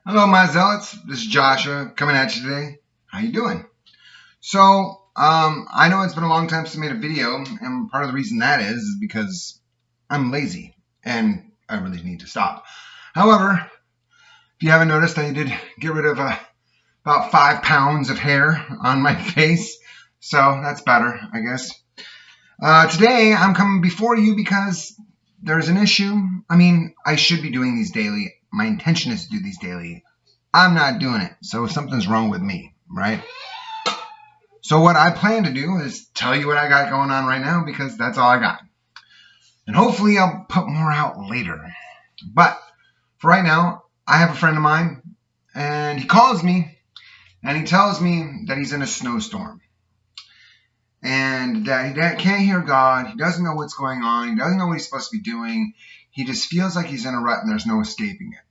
Hello, my zealots. This is Joshua coming at you today. How you doing? I know it's been a long time since I made a video, and part of the reason that is because I'm lazy, and I really need to stop. However, if you haven't noticed, I did get rid of about 5 pounds of hair on my face, so that's better, I guess. Today, I'm coming before you because there's an issue. I mean, I should be doing these daily. My intention is to do these daily. I'm not doing it, so something's wrong with me, right? So what I plan to do is tell you what I got going on right now because that's all I got. And hopefully I'll put more out later. But for right now, I have a friend of mine, and he calls me, and he tells me that he's in a snowstorm. And that he can't hear God. He doesn't know what's going on. He doesn't know what he's supposed to be doing. He just feels like he's in a rut and there's no escaping it.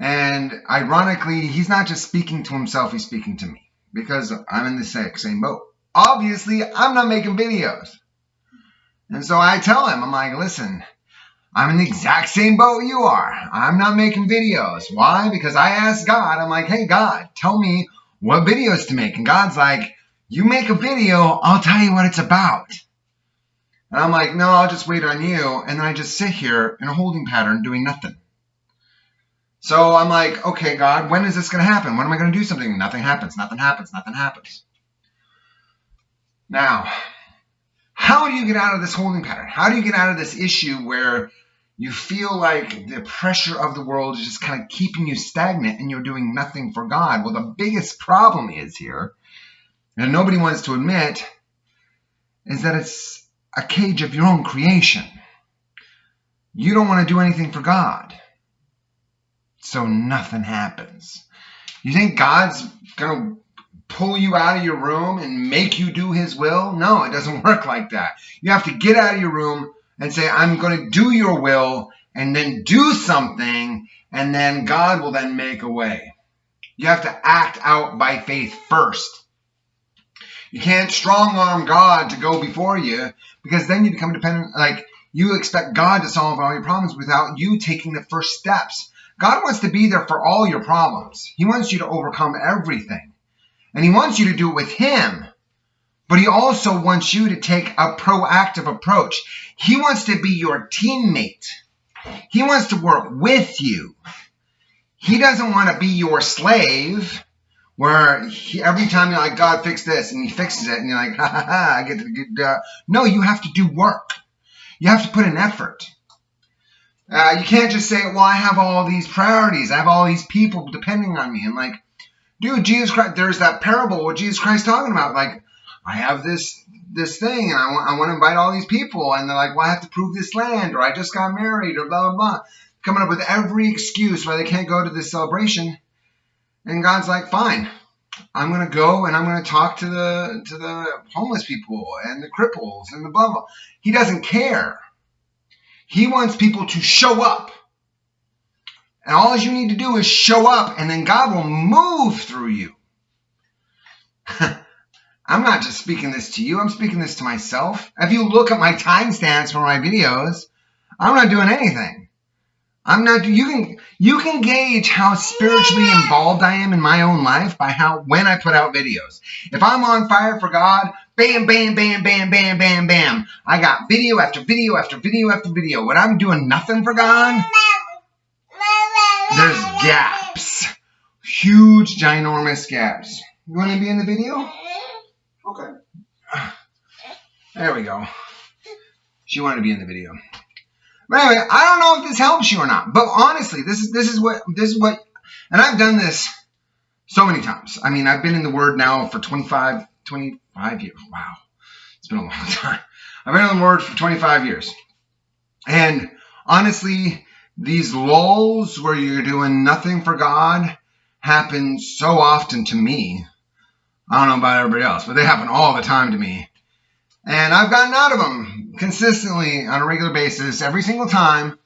And ironically, he's not just speaking to himself, he's speaking to me. Because I'm in the same boat. Obviously, I'm not making videos. And so I tell him, I'm like, listen, I'm in the exact same boat you are. I'm not making videos. Why? Because I asked God, I'm like, hey, God, tell me what videos to make. And God's like, you make a video, I'll tell you what it's about. And I'm like, no, I'll just wait on you. And then I just sit here in a holding pattern doing nothing. So I'm like, okay, God, when is this going to happen? When am I going to do something? Nothing happens, nothing happens, nothing happens. Now, how do you get out of this holding pattern? How do you get out of this issue where you feel like the pressure of the world is just kind of keeping you stagnant and you're doing nothing for God? Well, the biggest problem is here, and nobody wants to admit, is that it's a cage of your own creation. You don't want to do anything for God. So nothing happens. You think God's going to pull you out of your room and make you do his will? No, it doesn't work like that. You have to get out of your room and say, I'm going to do your will, and then do something, and then God will then make a way. You have to act out by faith first. You can't strong-arm God to go before you, because then you become dependent. Like, you expect God to solve all your problems without you taking the first steps. God wants to be there for all your problems. He wants you to overcome everything. And he wants you to do it with him. But he also wants you to take a proactive approach. He wants to be your teammate. He wants to work with you. He doesn't want to be your slave, where every time you're like, God, fix this, and he fixes it, and you're like, ha ha ha, I get the good. No, you have to do work. You have to put in effort. You can't just say, well, I have all these priorities. I have all these people depending on me. I'm like, dude, Jesus Christ, there's that parable what Jesus Christ talking about. Like, I have this thing, and I want to invite all these people. And they're like, well, I have to prove this land, or I just got married, or blah, blah, blah. Coming up with every excuse why they can't go to this celebration. And God's like, fine. I'm going to go, and I'm going to talk to the homeless people, and the cripples, and the blah, blah. He doesn't care. He wants people to show up. And all you need to do is show up, and then God will move through you. I'm not just speaking this to you. I'm speaking this to myself. If you look at my timestamps for my videos, I'm not doing anything. You can gauge how spiritually involved I am in my own life by when I put out videos. If I'm on fire for God, bam, bam, bam, bam, bam, bam, bam. I got video after video after video after video. When I'm doing nothing for God, there's gaps. Huge, ginormous gaps. You want to be in the video? Okay. There we go. She wanted to be in the video. But anyway, I don't know if this helps you or not. But honestly, this is what, and I've done this so many times. I mean, I've been in the Word now for 25 years. Wow. It's been a long time. I've been in the Word for 25 years. And honestly, these lulls where you're doing nothing for God happen so often to me. I don't know about everybody else, but they happen all the time to me. And I've gotten out of them consistently on a regular basis every single time,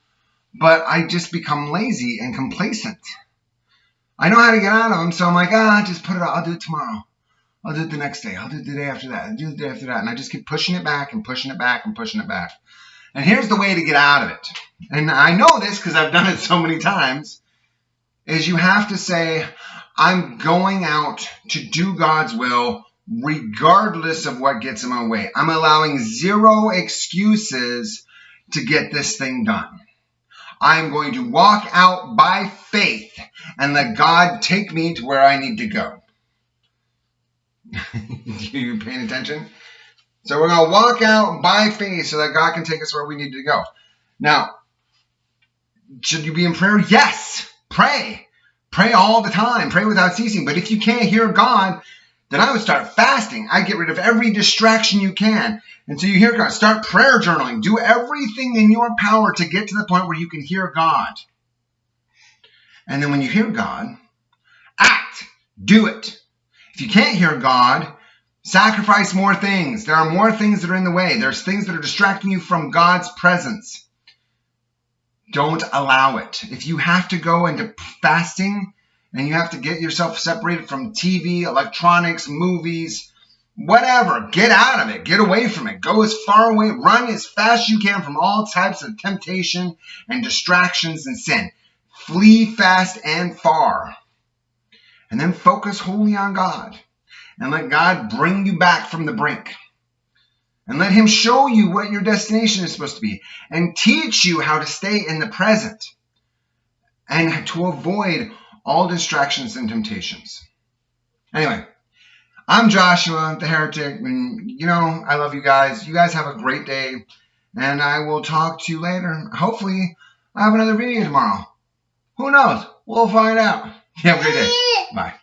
but I just become lazy and complacent. I know how to get out of them, so I'm like, just put it out. I'll do it tomorrow. I'll do it the next day. I'll do it the day after that. I'll do it the day after that. And I just keep pushing it back and pushing it back and pushing it back. And here's the way to get out of it. And I know this because I've done it so many times. is you have to say, I'm going out to do God's will regardless of what gets in my way. I'm allowing zero excuses to get this thing done. I'm going to walk out by faith and let God take me to where I need to go. You paying attention? So we're going to walk out by faith so that God can take us where we need to go. Now, should you be in prayer? Yes. Pray. Pray all the time. Pray without ceasing. But if you can't hear God, then I would start fasting. I get rid of every distraction you can until you hear God. Start prayer journaling. Do everything in your power to get to the point where you can hear God. And then when you hear God, act. Do it. If you can't hear God, sacrifice more things. There are more things that are in the way. There's things that are distracting you from God's presence. Don't allow it. If you have to go into fasting and you have to get yourself separated from TV, electronics, movies, whatever, get out of it. Get away from it. Go as far away. Run as fast as you can from all types of temptation and distractions and sin. Flee fast and far. And then focus wholly on God. And let God bring you back from the brink. And let him show you what your destination is supposed to be. And teach you how to stay in the present. And to avoid all distractions and temptations. Anyway, I'm Joshua, the heretic. And, I love you guys. You guys have a great day. And I will talk to you later. Hopefully, I have another video tomorrow. Who knows? We'll find out. You have a great day. Bye.